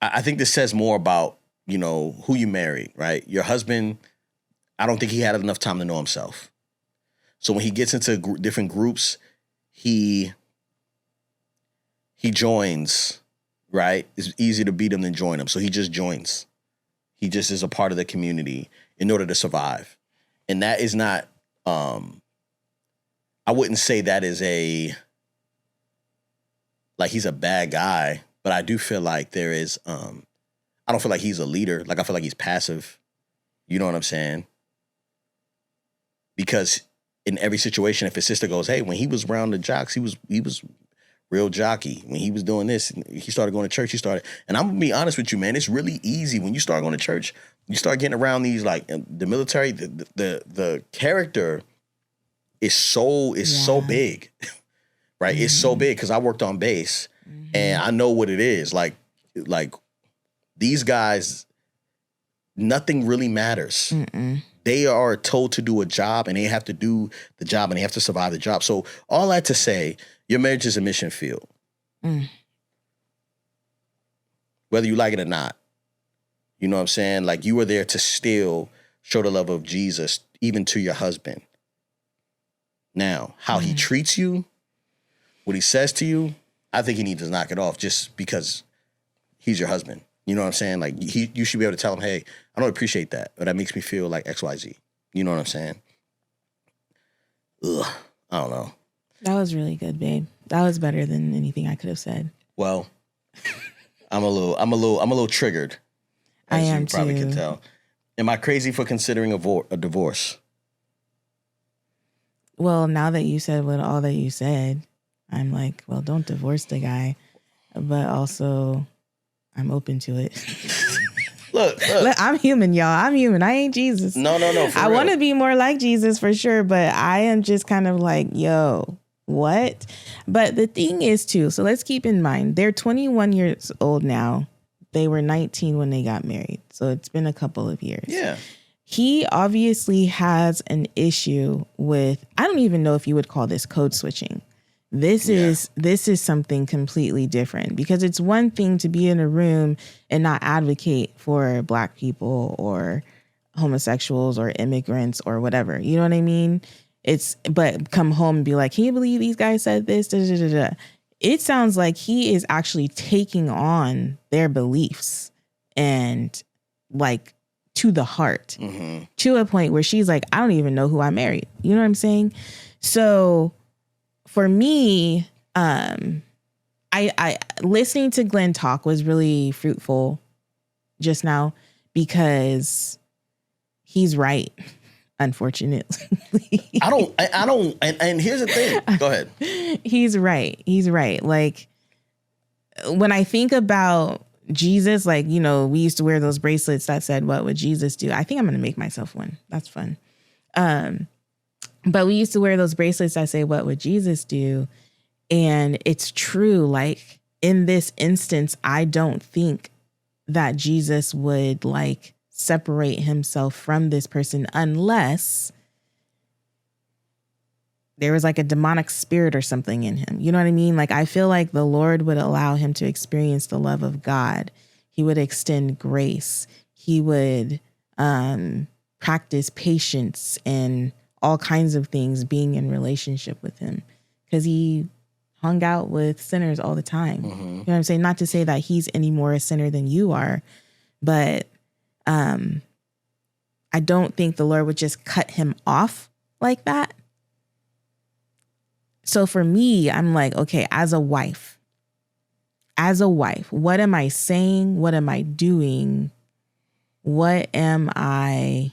Speaker 2: I think this says more about, you know, who you married, right? Your husband, I don't think he had enough time to know himself. So when he gets into different groups, he joins, right? It's easier to beat him than join him. So he just joins. He just is a part of the community in order to survive. And that is not, I wouldn't say that is like he's a bad guy, but I do feel like there is, I don't feel like he's a leader. Like I feel like he's passive. You know what I'm saying? Because in every situation, if his sister goes, hey, when he was around the jocks, he was real jockey. When he was doing this, he started going to church, and I'm gonna be honest with you, man, it's really easy. When you start going to church, you start getting around these, like the military, the character is so big, right? It's so big because I worked on base and I know what it is. Like these guys, nothing really matters. They are told to do a job and they have to do the job and they have to survive the job. So all that to say, your marriage is a mission field. Whether you like it or not. You know what I'm saying? Like you were there to still show the love of Jesus, even to your husband. Now, how he treats you, what he says to you, I think he needs to knock it off just because he's your husband. You know what I'm saying? Like you should be able to tell him, hey, I don't appreciate that, but that makes me feel like XYZ. You know what I'm saying? Ugh, I don't know.
Speaker 1: That was really good, babe. That was better than anything I could have said.
Speaker 2: Well, I'm a little triggered.
Speaker 1: I
Speaker 2: As
Speaker 1: am
Speaker 2: you probably
Speaker 1: too.
Speaker 2: can tell. Am I crazy for considering a divorce?
Speaker 1: Well, now that you said all that you said, I'm like, well, don't divorce the guy, but also I'm open to it.
Speaker 2: Look,
Speaker 1: I'm human, y'all. I'm human. I ain't Jesus.
Speaker 2: No.
Speaker 1: I want to be more like Jesus for sure, but I am just kind of like, yo, what? But the thing is too, so let's keep in mind, they're 21 years old now. They were 19 when they got married. So it's been a couple of years.
Speaker 2: Yeah.
Speaker 1: He obviously has an issue with, I don't even know if you would call this code switching. This is something completely different, because it's one thing to be in a room and not advocate for Black people or homosexuals or immigrants or whatever. You know what I mean? But come home and be like, can you believe these guys said this? Da, da, da, da. It sounds like he is actually taking on their beliefs and like to the heart, to a point where she's like, I don't even know who I married. You know what I'm saying? So for me, I listening to Glenn talk was really fruitful just now, because he's right. Unfortunately,
Speaker 2: I don't. And here's the thing. Go ahead.
Speaker 1: He's right. Like when I think about Jesus, like, you know, we used to wear those bracelets that said, what would Jesus do? I think I'm going to make myself one. That's fun. But we used to wear those bracelets that say, what would Jesus do? And it's true. Like in this instance, I don't think that Jesus would like separate himself from this person unless there was like a demonic spirit or something in him. You know what I mean? Like, I feel like the Lord would allow him to experience the love of God. He would extend grace. He would practice patience and all kinds of things being in relationship with him, because he hung out with sinners all the time. You know what I'm saying? Not to say that he's any more a sinner than you are, but I don't think the Lord would just cut him off like that. So for me, I'm like, okay, as a wife, what am I saying? What am I doing? What am I?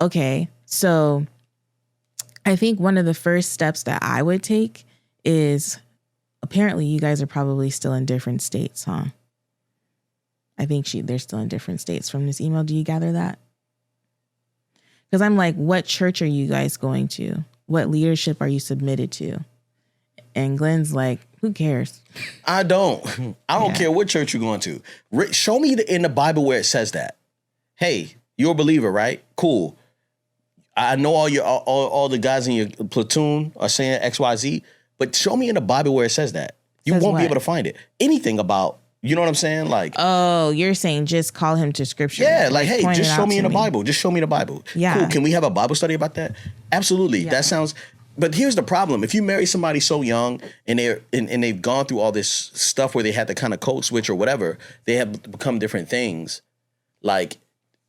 Speaker 1: Okay, so I think one of the first steps that I would take is, apparently you guys are probably still in different states, huh? I think they're still in different states from this email. Do you gather that? Because I'm like, what church are you guys going to? What leadership are you submitted to? And Glenn's like, who cares?
Speaker 2: I don't care what church you're going to. Show me in the Bible where it says that. Hey, you're a believer, right? Cool. I know all the guys in your platoon are saying XYZ, but show me in the Bible where it says that. You won't be able to find it. Anything about, you know what I'm saying? Like,
Speaker 1: oh, you're saying just call him to scripture.
Speaker 2: Yeah, like, hey, just show me in the Bible. Just show me the Bible.
Speaker 1: Yeah.
Speaker 2: Cool. Can we have a Bible study about that? Absolutely. Yeah. That sounds. But here's the problem: if you marry somebody so young and they've gone through all this stuff where they had to kind of code switch or whatever, they have become different things. Like,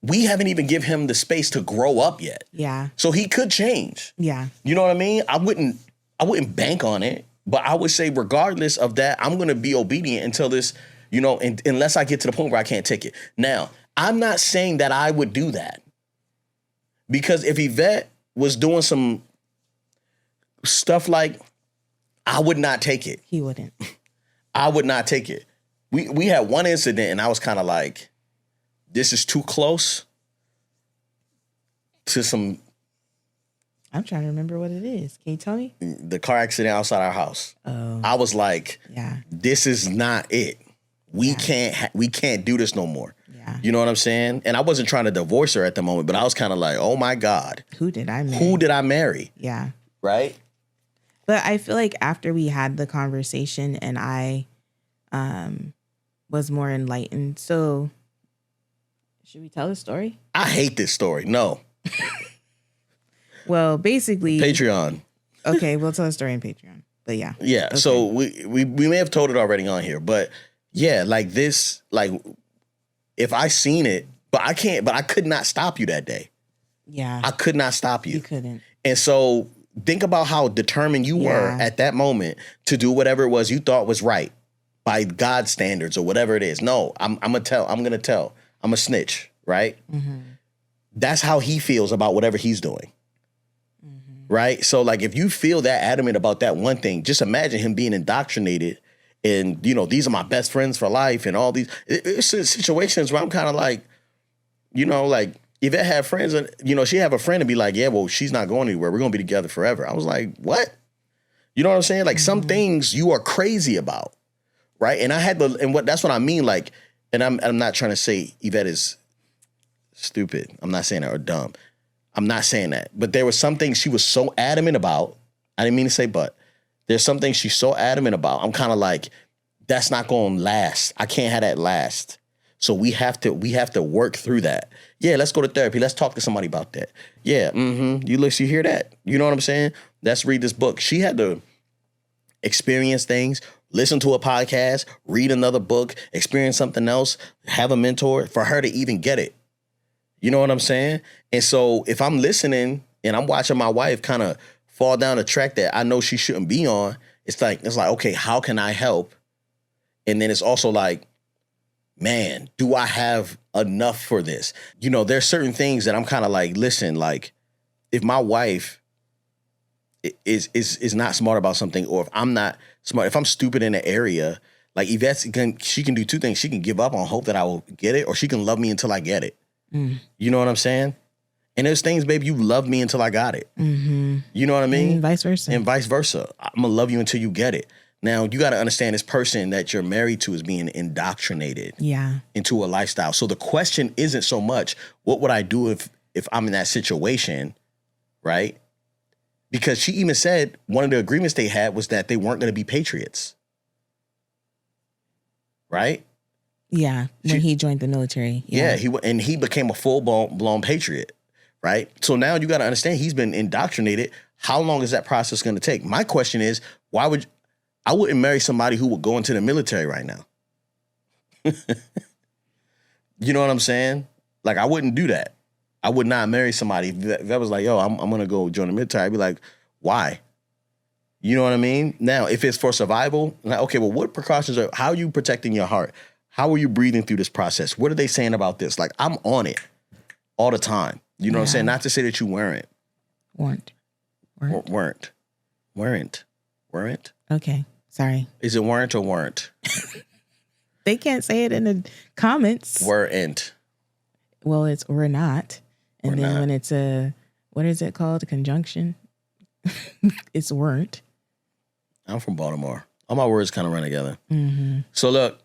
Speaker 2: we haven't even given him the space to grow up yet. Yeah. So he could change. Yeah. You know what I mean? I wouldn't bank on it, but I would say regardless of that, I'm going to be obedient until this, you know, unless I get to the point where I can't take it. Now, I'm not saying that I would do that, because if Yvette was doing some stuff like, I would not take it.
Speaker 1: He wouldn't.
Speaker 2: I would not take it. We had one incident and I was kind of like, this is too close to some.
Speaker 1: I'm trying to remember what it is. Can you tell me?
Speaker 2: The car accident outside our house. Oh. I was like, yeah, this is not it. We can't do this no more. Yeah. You know what I'm saying? And I wasn't trying to divorce her at the moment, but I was kind of like, oh my God.
Speaker 1: Who did I marry?
Speaker 2: Who did I marry?
Speaker 1: Yeah.
Speaker 2: Right?
Speaker 1: But I feel like after we had the conversation and I was more enlightened. So should we tell the story?
Speaker 2: I hate this story. No.
Speaker 1: Well, basically.
Speaker 2: Patreon.
Speaker 1: Okay, we'll tell the story on Patreon. But yeah.
Speaker 2: Yeah. Okay. So we may have told it already on here, but yeah, like this, like if I seen it, but I could not stop you that day. Yeah. I could not stop you.
Speaker 1: You couldn't.
Speaker 2: And so think about how determined you were at that moment to do whatever it was you thought was right by God's standards or whatever it is. No, I'm going to tell. I'm a snitch, right? Mm-hmm. That's how he feels about whatever he's doing. Mm-hmm. Right? So like if you feel that adamant about that one thing, just imagine him being indoctrinated and, you know, these are my best friends for life and all these. It's situations where I'm kind of like, you know, like Yvette had friends and, you know, she have a friend and be like, yeah, well, she's not going anywhere. We're going to be together forever. I was like, what? You know what I'm saying? Like some things you are crazy about. Right. And that's what I mean. Like, and I'm not trying to say Yvette is stupid. I'm not saying that, or dumb. I'm not saying that. But there was some things she was so adamant about. I didn't mean to say but. There's some things she's so adamant about. I'm kind of like, that's not going to last. I can't have that last. So we have to work through that. Yeah, let's go to therapy. Let's talk to somebody about that. Yeah, you hear that? You know what I'm saying? Let's read this book. She had to experience things, listen to a podcast, read another book, experience something else, have a mentor for her to even get it. You know what I'm saying? And so if I'm listening and I'm watching my wife kind of fall down a track that I know she shouldn't be on, it's like, okay, how can I help? And then it's also like, man, do I have enough for this? You know, there's certain things that I'm kind of like, listen, like if my wife is not smart about something, or if I'm not smart, if I'm stupid in an area, like she can do two things. She can give up on hope that I will get it, or she can love me until I get it. Mm. You know what I'm saying? And there's things, babe, you love me until I got it. Mm-hmm. You know what I mean?
Speaker 1: And vice versa.
Speaker 2: And vice versa. I'm going to love you until you get it. Now, you got to understand this person that you're married to is being indoctrinated into a lifestyle. So the question isn't so much, what would I do if I'm in that situation, right? Because she even said one of the agreements they had was that they weren't going to be patriots. Right?
Speaker 1: Yeah, when he joined the military.
Speaker 2: Yeah, he became a full-blown patriot, right? So now you got to understand he's been indoctrinated. How long is that process going to take? My question is, I wouldn't marry somebody who would go into the military right now. You know what I'm saying? Like, I wouldn't do that. I would not marry somebody if that was like, yo, I'm going to go join the military. I'd be like, why? You know what I mean? Now, if it's for survival, like, okay, well, what precautions how are you protecting your heart? How are you breathing through this process? What are they saying about this? Like, I'm on it all the time. You know what I'm saying? Not to say that you weren't. Weren't.
Speaker 1: Okay. Sorry.
Speaker 2: Is it weren't or weren't?
Speaker 1: They can't say it in the comments.
Speaker 2: Weren't.
Speaker 1: Well, it's we're not. And then when it's what is it called? A conjunction? It's weren't.
Speaker 2: I'm from Baltimore. All my words kind of run together.
Speaker 1: Mm-hmm.
Speaker 2: So look,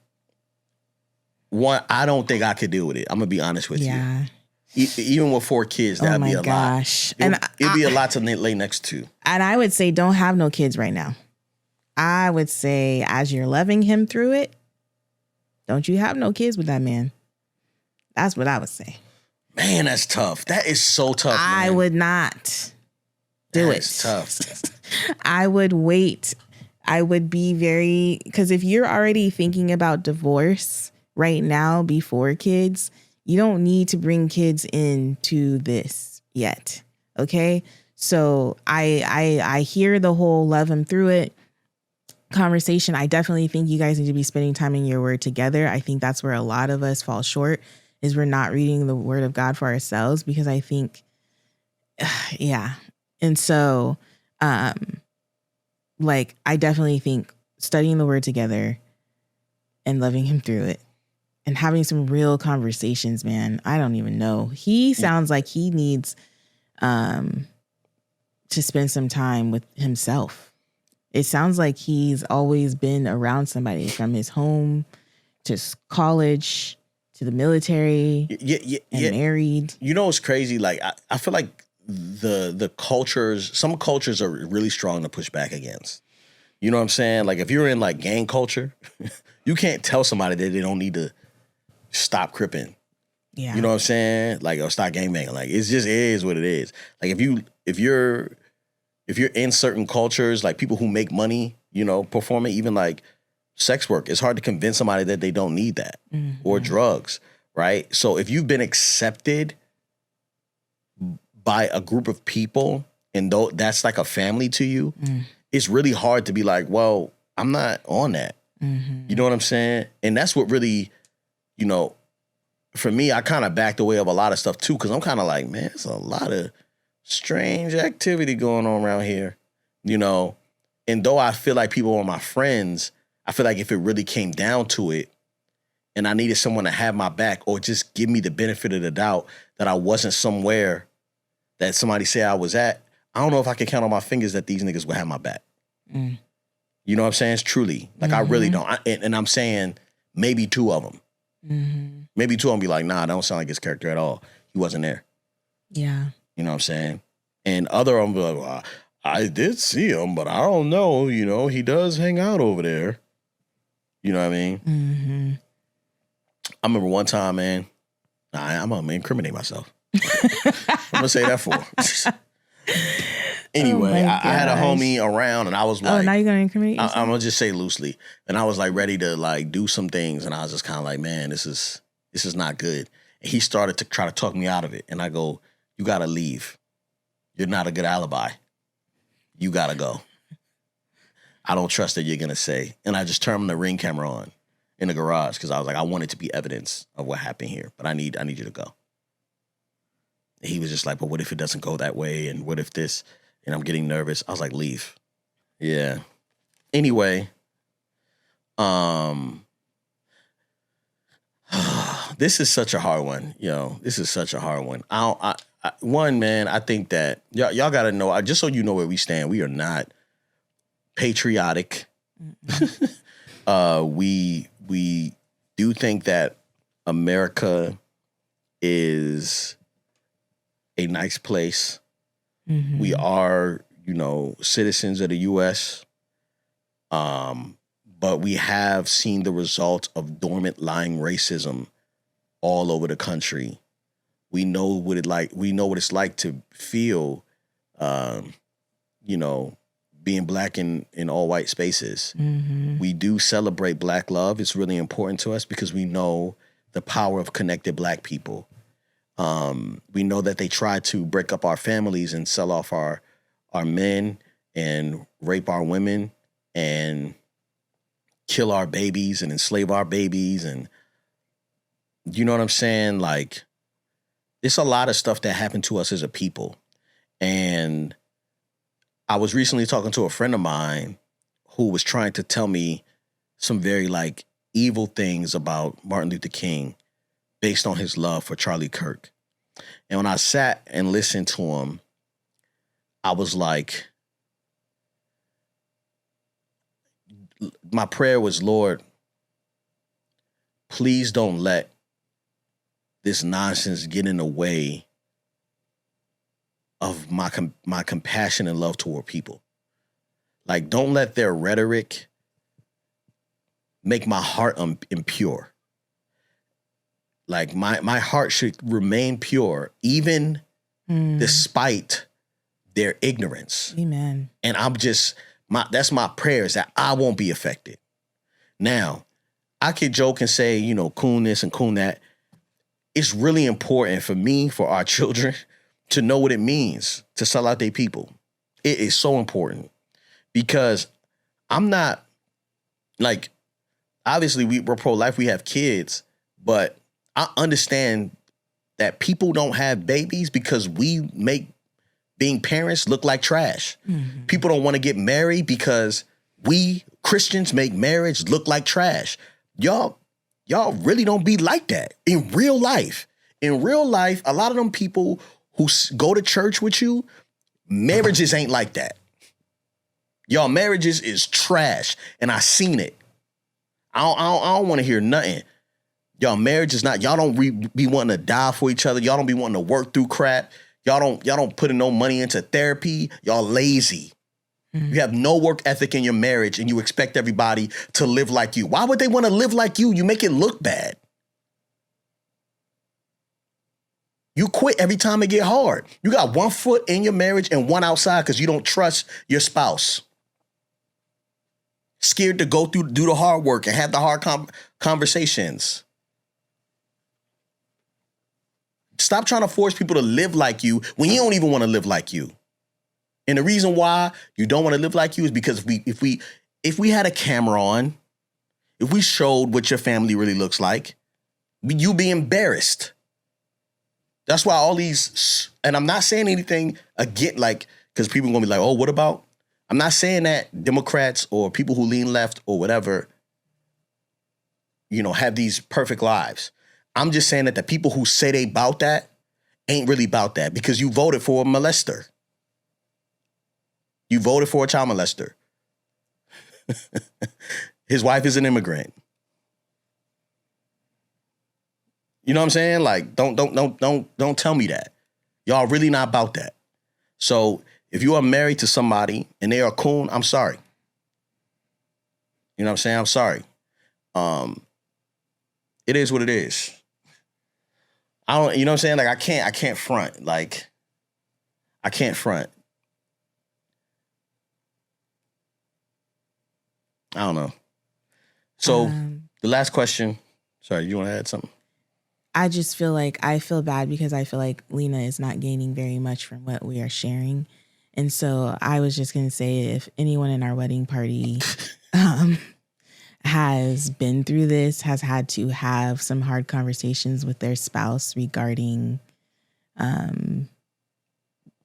Speaker 2: one, I don't think I could deal with it. I'm going to be honest with you. Even with 4 kids, that'd be a lot. It'd be a lot to lay next to.
Speaker 1: And I would say don't have no kids right now. I would say as you're loving him through it, don't you have no kids with that man. That's what I would say.
Speaker 2: Man, that's tough. That is so tough, man.
Speaker 1: I would not do it.
Speaker 2: That's tough.
Speaker 1: I would wait. I would be very, because if you're already thinking about divorce right now before kids, you don't need to bring kids into this yet. Okay. So I hear the whole love him through it conversation. I definitely think you guys need to be spending time in your word together. I think that's where a lot of us fall short, is we're not reading the word of God for ourselves, because I think, yeah. And so, like, I definitely think studying the word together and loving him through it and having some real conversations, man. I don't even know. He sounds like he needs to spend some time with himself. It sounds like he's always been around somebody, from his home to college to the military and married.
Speaker 2: You know what's crazy? Like, I feel like the cultures, some cultures are really strong to push back against. You know what I'm saying? Like, if you're in like gang culture, you can't tell somebody that they don't need to stop cripping.
Speaker 1: Yeah.
Speaker 2: You know what I'm saying? Like, or stop gangbanging. Like, it is what it is. Like, if you're in certain cultures, like people who make money, you know, performing even like sex work, it's hard to convince somebody that they don't need that, or drugs, right? So if you've been accepted by a group of people and that's like a family to you, it's really hard to be like, well, I'm not on that. You know what I'm saying? And that's what really, you know, for me, I kind of backed away of a lot of stuff too, because I'm kind of like, man, it's a lot of strange activity going on around here, you know? And though I feel like people are my friends, I feel like if it really came down to it and I needed someone to have my back or just give me the benefit of the doubt that I wasn't somewhere that somebody said I was at, I don't know if I could count on my fingers that these niggas would have my back. You know what I'm saying? It's truly. Like, I really don't. And I'm saying maybe 2 of them. Maybe 2 of them be like, nah, that don't sound like his character at all. He wasn't there.
Speaker 1: Yeah.
Speaker 2: You know what I'm saying? And other of them be like, well, I did see him, but I don't know. You know, he does hang out over there. You know what I mean? I remember one time, man, I'm going to incriminate myself. I'm going to say that for. Anyway, I had a homie around and I was like,
Speaker 1: oh, now you're going to incriminate yourself?
Speaker 2: I'm going to just say loosely. And I was like ready to like do some things. And I was just kind of like, man, this is not good. And he started to try to talk me out of it. And I go, you got to leave. You're not a good alibi. You got to go. I don't trust that you're going to say. And I just turned the Ring camera on in the garage because I was like, I want it to be evidence of what happened here. But I need you to go. And he was just like, but what if it doesn't go that way? And what if this? And I'm getting nervous. I was like, leave. Yeah. Anyway, this is such a hard one. This is such a hard one. One, man, I think that y'all got to know, just so you know where we stand, we are not patriotic. We do think that America is a nice place. We are, citizens of the U.S., but we have seen the results of dormant, lying racism all over the country. We know what it's like to feel, being black in all white spaces. We do celebrate Black love. It's really important to us because we know the power of connected Black people. We know that they try to break up our families and sell off our men and rape our women and kill our babies and enslave our babies. And you know what I'm saying? Like, it's a lot of stuff that happened to us as a people. And I was recently talking to a friend of mine who was trying to tell me some very like evil things about Martin Luther King based on his love for Charlie Kirk. And when I sat and listened to him, I was like, my prayer was, Lord, please don't let this nonsense get in the way of my compassion and love toward people. Like, don't let their rhetoric make my heart impure. Like, my heart should remain pure, even despite their ignorance.
Speaker 1: Amen.
Speaker 2: And I'm just, that's my prayer, is that I won't be affected. Now, I could joke and say, you know, coon this and coon that. It's really important for me, for our children, to know what it means to sell out their people. It is so important, because I'm not, like, obviously we're pro-life, we have kids, but I understand that people don't have babies because we make being parents look like trash. Mm-hmm. People don't want to get married because we Christians make marriage look like trash. Y'all really don't be like that in real life. In real life, a lot of them people who go to church with you, marriages ain't like that. Y'all marriages is trash, and I seen it. I don't want to hear nothing. Y'all marriage is not. Y'all don't be wanting to die for each other. Y'all don't be wanting to work through crap. Y'all don't put in no money into therapy. Y'all lazy. Mm-hmm. You have no work ethic in your marriage, and you expect everybody to live like you. Why would they want to live like you? You make it look bad. You quit every time it get hard. You got one foot in your marriage and one outside because you don't trust your spouse. Scared to do the hard work and have the hard conversations. Stop trying to force people to live like you when you don't even want to live like you. And the reason why you don't want to live like you is because if we had a camera on, if we showed what your family really looks like, you'd be embarrassed. That's why all these, and I'm not saying anything again, like, because people are going to be like, oh, what about? I'm not saying that Democrats or people who lean left or whatever, you know, have these perfect lives. I'm just saying that the people who say they about that ain't really about that, because you voted for a molester. You voted for a child molester. His wife is an immigrant. You know what I'm saying? Like, don't tell me that. Y'all really not about that. So if you are married to somebody and they are coon, I'm sorry. You know what I'm saying? I'm sorry. It is what it is. You know what I'm saying? Like, I can't front. Like, I can't front. I don't know. So the last question. Sorry, you want to add something?
Speaker 1: I just feel like I feel bad because I feel like Lena is not gaining very much from what we are sharing. And so I was just going to say, if anyone in our wedding party has been through this, has had to have some hard conversations with their spouse regarding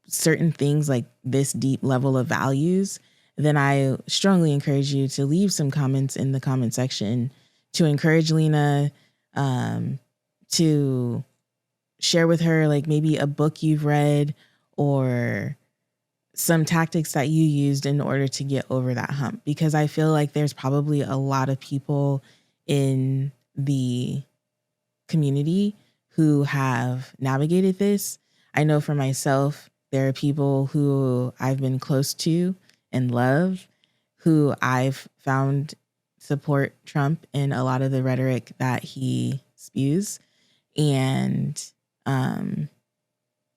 Speaker 1: certain things like this deep level of values, then I strongly encourage you to leave some comments in the comment section to encourage Lena, to share with her, like, maybe a book you've read or some tactics that you used in order to get over that hump. Because I feel like there's probably a lot of people in the community who have navigated this. I know for myself, there are people who I've been close to and love, who I've found support Trump in a lot of the rhetoric that he spews. And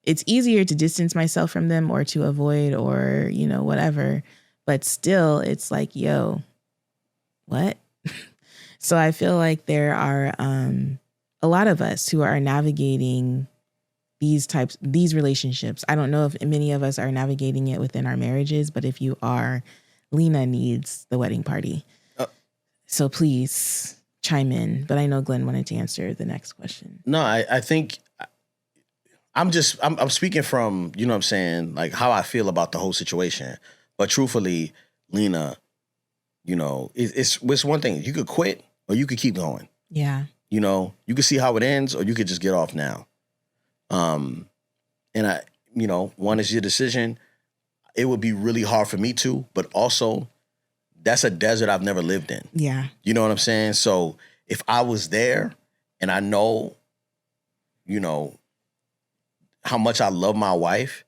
Speaker 1: it's easier to distance myself from them or to avoid or, you know, whatever. But still, it's like, yo, what? So I feel like there are a a lot of us who are navigating these relationships. I don't know if many of us are navigating it within our marriages, but if you are, Lena needs the wedding party. So please chime in. But I know Glenn wanted to answer the next question.
Speaker 2: No, I think I'm speaking from, you know what I'm saying, like how I feel about the whole situation. But truthfully, Lena, you know, it's one thing. You could quit or you could keep going.
Speaker 1: Yeah.
Speaker 2: You know, you could see how it ends or you could just get off now. And one is your decision. It would be really hard for me to, but also that's a desert I've never lived in.
Speaker 1: Yeah.
Speaker 2: You know what I'm saying? So if I was there and I know, you know, how much I love my wife,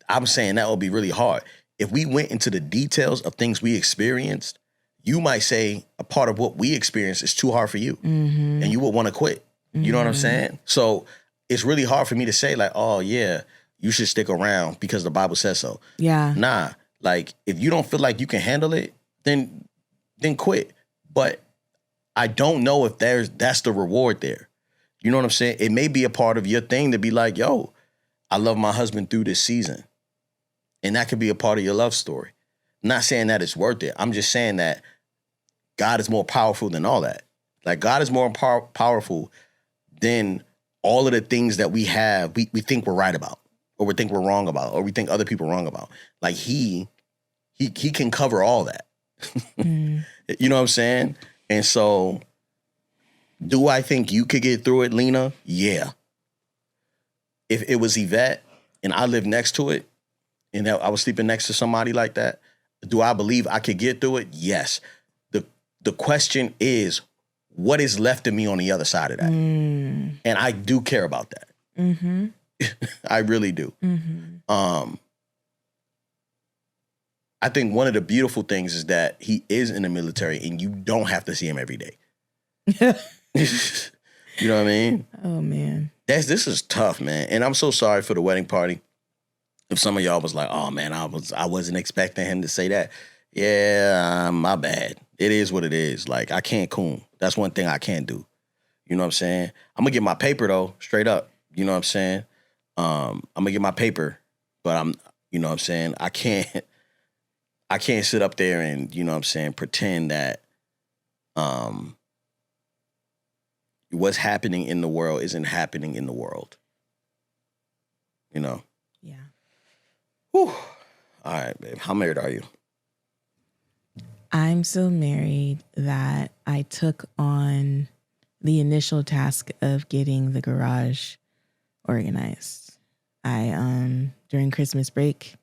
Speaker 2: I'm saying that would be really hard. If we went into the details of things we experienced, you might say a part of what we experienced is too hard for you.
Speaker 1: Mm-hmm.
Speaker 2: And you would want to quit. You know what I'm saying? So it's really hard for me to say like, oh yeah, you should stick around because the Bible says so.
Speaker 1: Yeah.
Speaker 2: Nah, like if you don't feel like you can handle it, then quit. But I don't know if that's the reward there. You know what I'm saying? It may be a part of your thing to be like, yo, I love my husband through this season. And that could be a part of your love story. I'm not saying that it's worth it. I'm just saying that God is more powerful than all that. Like God is more powerful than all of the things that we have, we think we're right about, or we think we're wrong about, or we think other people are wrong about. Like he can cover all that. You know what I'm saying? And so do I think you could get through it, Lena? Yeah. If it was Yvette and I lived next to it and I was sleeping next to somebody like that, do I believe I could get through it? Yes. The question is, what is left of me on the other side of that? And I do care about that. Mm-hmm. I really do. Mm-hmm. I think one of the beautiful things is that he is in the military and you don't have to see him every day. You know what I mean?
Speaker 1: Oh, man.
Speaker 2: This is tough, man. And I'm so sorry for the wedding party. If some of y'all was like, oh, man, I wasn't expecting him to say that. Yeah, my bad. It is what it is. Like, I can't coon. That's one thing I can't do. You know what I'm saying? I'm going to get my paper, though, straight up. You know what I'm saying? I'm going to get my paper. But you know what I'm saying? I can't sit up there and, you know what I'm saying, pretend that what's happening in the world isn't happening in the world. You know?
Speaker 1: Yeah.
Speaker 2: Whew. All right, babe. How married are you?
Speaker 1: I'm so married that I took on the initial task of getting the garage organized. During Christmas break,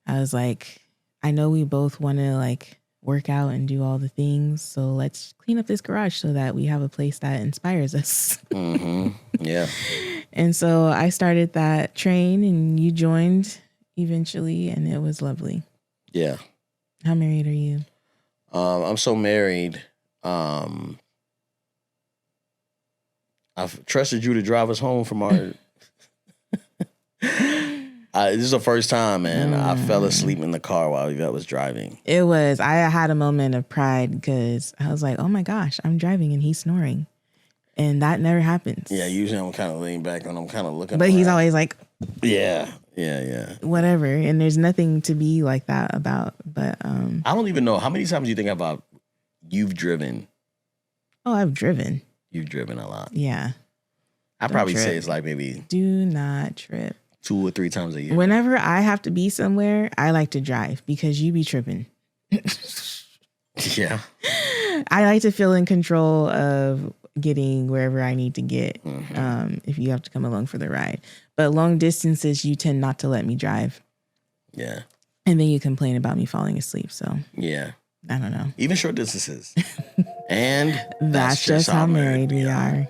Speaker 1: I was like, I know we both want to like work out and do all the things. So let's clean up this garage so that we have a place that inspires us.
Speaker 2: Mm-hmm. Yeah.
Speaker 1: And so I started that train and you joined eventually and it was lovely.
Speaker 2: Yeah.
Speaker 1: How married are you?
Speaker 2: I'm so married. I've trusted you to drive us home from our... this is the first time, man. I fell asleep in the car while Yvette was driving.
Speaker 1: It was. I had a moment of pride because I was like, oh my gosh, I'm driving and he's snoring. And that never happens.
Speaker 2: Yeah, usually I'm kind of leaning back and I'm kind of looking
Speaker 1: But
Speaker 2: around.
Speaker 1: he's always like...
Speaker 2: Yeah.
Speaker 1: Whatever. And there's nothing to be like that about. But
Speaker 2: I don't even know. How many times do you think about you've driven?
Speaker 1: Oh, I've driven.
Speaker 2: You've driven a lot.
Speaker 1: Yeah.
Speaker 2: I probably say it's like maybe...
Speaker 1: Do not trip.
Speaker 2: 2 or 3 times a year.
Speaker 1: Whenever I have to be somewhere, I like to drive because you be tripping.
Speaker 2: Yeah.
Speaker 1: I like to feel in control of getting wherever I need to get if you have to come along for the ride. But long distances, you tend not to let me drive.
Speaker 2: Yeah.
Speaker 1: And then you complain about me falling asleep. So
Speaker 2: yeah.
Speaker 1: I don't know.
Speaker 2: Even short distances. And
Speaker 1: that's just how married we are.